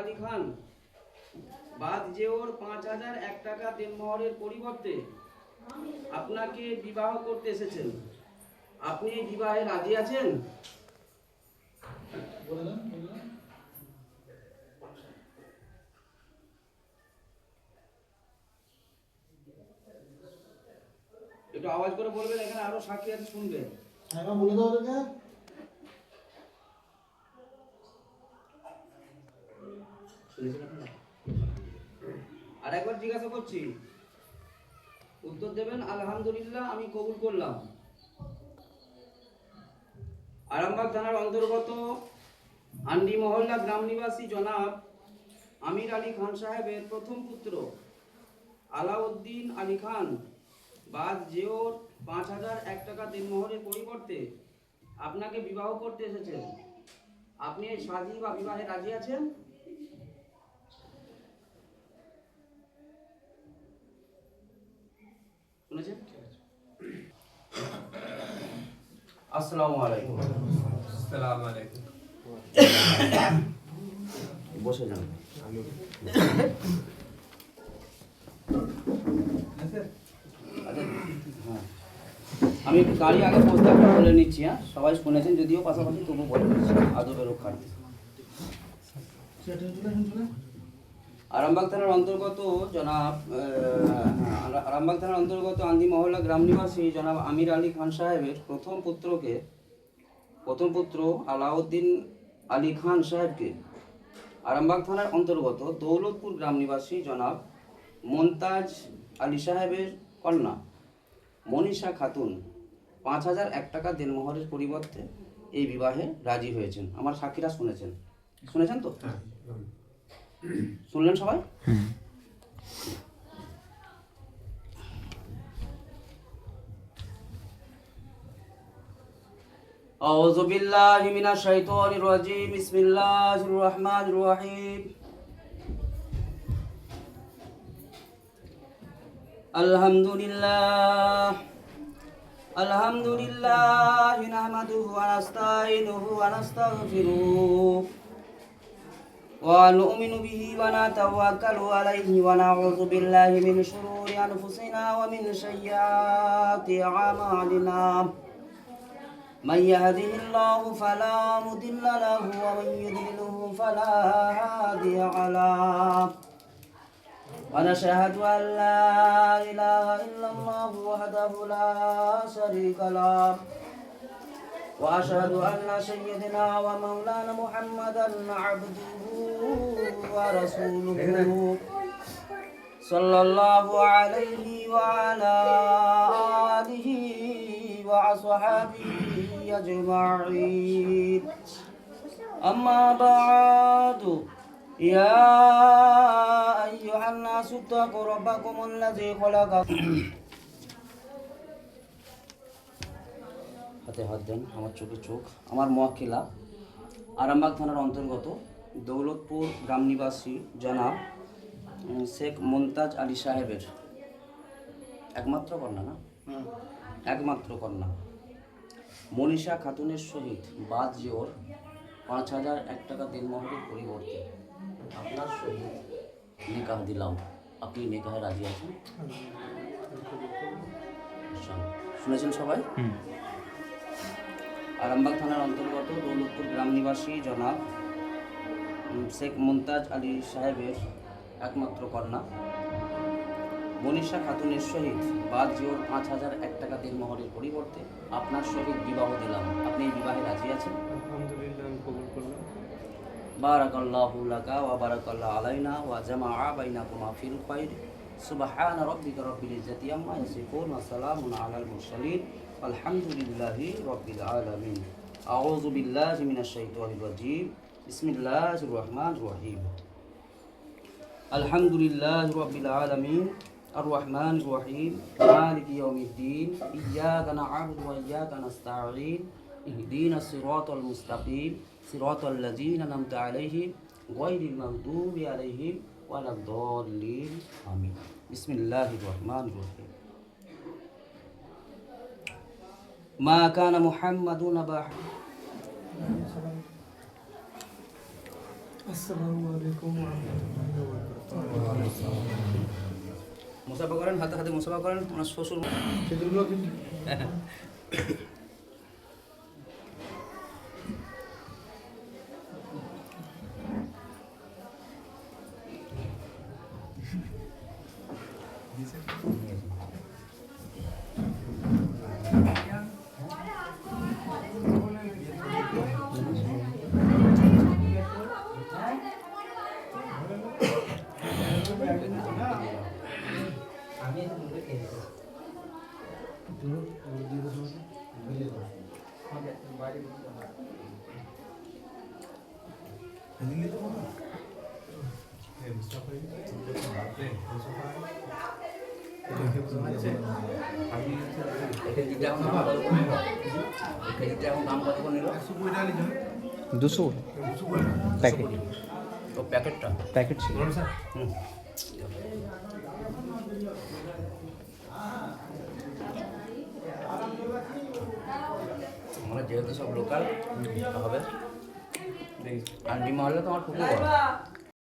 আলী খান বাদ জেওর ৫,০০০ টাকা দেনমোহরের পরিবর্তে আপনাকে বিবাহ করতে এসেছেন। আপনি এই বিবাহে রাজি আছেন? একটু আওয়াজ করে বলবেন, এখানে আরো সাক্ষী আছে, শুনবে। বলে দাও তোকে। আর একবার জিজ্ঞাসা করছি, উত্তর দেবেন আলহামদুলিল্লাহ, আমি কবুল করলাম। আরামবাগ থানার অন্তর্গত আন্ডি মহল্লা গ্রাম নিবাসী জনাব আমির আলী খান সাহেবের প্রথম পুত্র আলাউদ্দিন আলী খান বাদ জেওর ৫,০০০ টাকা দেনমোহরের পরিবর্তে আপনাকে বিবাহ করতে এসেছেন। আপনি এই শাদী বা বিবাহে রাজি আছেন? শুনেছেন? আসসালামু আলাইকুম। আসসালামু আলাইকুম। বসে যান। আমি একটু গাড়ি আগে প্রস্তাবটা বলে নিচ্ছি। সবাই শুনেছেন যদিও, পাশাপাশি তবু বলে নিচ্ছি আদবের রক্ষার্থে। আরামবাগ থানার অন্তর্গত আরামবাগ থানার অন্তর্গত আন্দি মহল্লা গ্রাম নিবাসী জনাব আমির আলী খান সাহেবের প্রথম পুত্র আলাউদ্দিন আলী খান সাহেবকে আরামবাগ থানার অন্তর্গত দৌলতপুর গ্রাম নিবাসী জনাব মমতাজ আলী সাহেবের কন্যা মনীষা খাতুন ৫,০০০ টাকা দেনমোহরের পরিবর্তে এই বিবাহে রাজি হয়েছেন। আমার সাক্ষীরা শুনেছেন তো? শুনলেন সবাই? আউযু বিল্লাহি মিনাশ শাইতানির রাজিম। বিসমিল্লাহির রহমানির রহিম। আলহামদুলিল্লাহ নাহমাদুহু ওয়া নাস্তাঈনুহু ওয়া নাস্তাগফিরুহ ওয়া নু'মিনু বিহি ওয়া নাতাওয়াক্কালু আলাইহি ওয়া নাউযু বিল্লাহি মিন শুরুরি আনফুসিনা ওয়া মিন সাইয়্যাতি আ'মালিনা। من يهده الله فلا مضل له ومن يضلله فلا هادي له. ونشهد أن لا إله إلا الله وحده لا شريك له، وأشهد أن سيدنا ومولانا محمدا عبده ورسوله صلى الله عليه وعلى آله وأصحابه أجمعين. أما بعد، يا أيها الناس اتقوا ربكم الذي خلقكم হাতে হাত দেন, আমার চোখে চোখ। আমার মোয়াক্কিলা আরামবাগ থানার অন্তর্গত দৌলতপুর গ্রাম নিবাসী জনাব শেখ মমতাজ আলী সাহেবের একমাত্র কন্যা মনীষা খাতুনের সহিত বাদ জেওর ৫,০০০ টাকা দেনমোহরের পরিবর্তে আপনার সহিত নিকাহ দিলাম। আপনি নিকাহে রাজি আছেন? শুনেছেন সবাই? আরামবাগ থানার অন্তর্গত দৌলতপুর গ্রাম নিবাসী জনাব শেখ মমতাজ আলী সাহেবের একমাত্র কন্যা মনীষা খাতুনের সহিত বাদ জেওর ৫,০০০ টাকা দেনমোহরের পরিবর্তে আপনার সহিত বিবাহ দিলাম। আপনি এই বিবাহে রাজি আছেন? আলহামদুলিল্লাহ, আমি কবুল করলাম। বারাকাল্লাহু লাকা ওয়া বারাকাল্লাহু আলাইনা ওয়া জামাআ বাইনাকুমা ফিল খায়র। সুবহান রাব্বিকা রাব্বিল ইজ্জাতি আম্মা ইয়াসিফুন ওয়া সালামুন আলাল মুরসালিন আলহামদুলিল্লাহি রাব্বিল আলামিন। আউযু বিল্লাহি মিনাশ শাইতানির রাজিম। বিসমিল্লাহির রহমানির রহিম। আলহামদুলিল্লাহি রাব্বিল আলামিন الرحمن الرحيم مالك يوم الدين إياك نعبد وإياك نستعين اهدنا الصراط المستقيم صراط الذين أنعمت عليهم غير المغضوب عليهم ولا الضالين آمين. بسم الله الرحمن الرحيم. ما كان محمد نبا আসসালামু আলাইকুম ওয়া রাহমাতুল্লাহি ওয়া বারাকাতুহু। মুসাফা করেন, হাতে হাতে মুসাফা করেন। ওনার শ্বশুর সেগুলো কিন্তু দাম কত নিল? 200 প্যাকেট ও প্যাকেটটা প্যাকেট ছিল হুম। আমরা যেহেতু সব লোকাল হবে, আন্টি মহল্লা তোমার পুকুর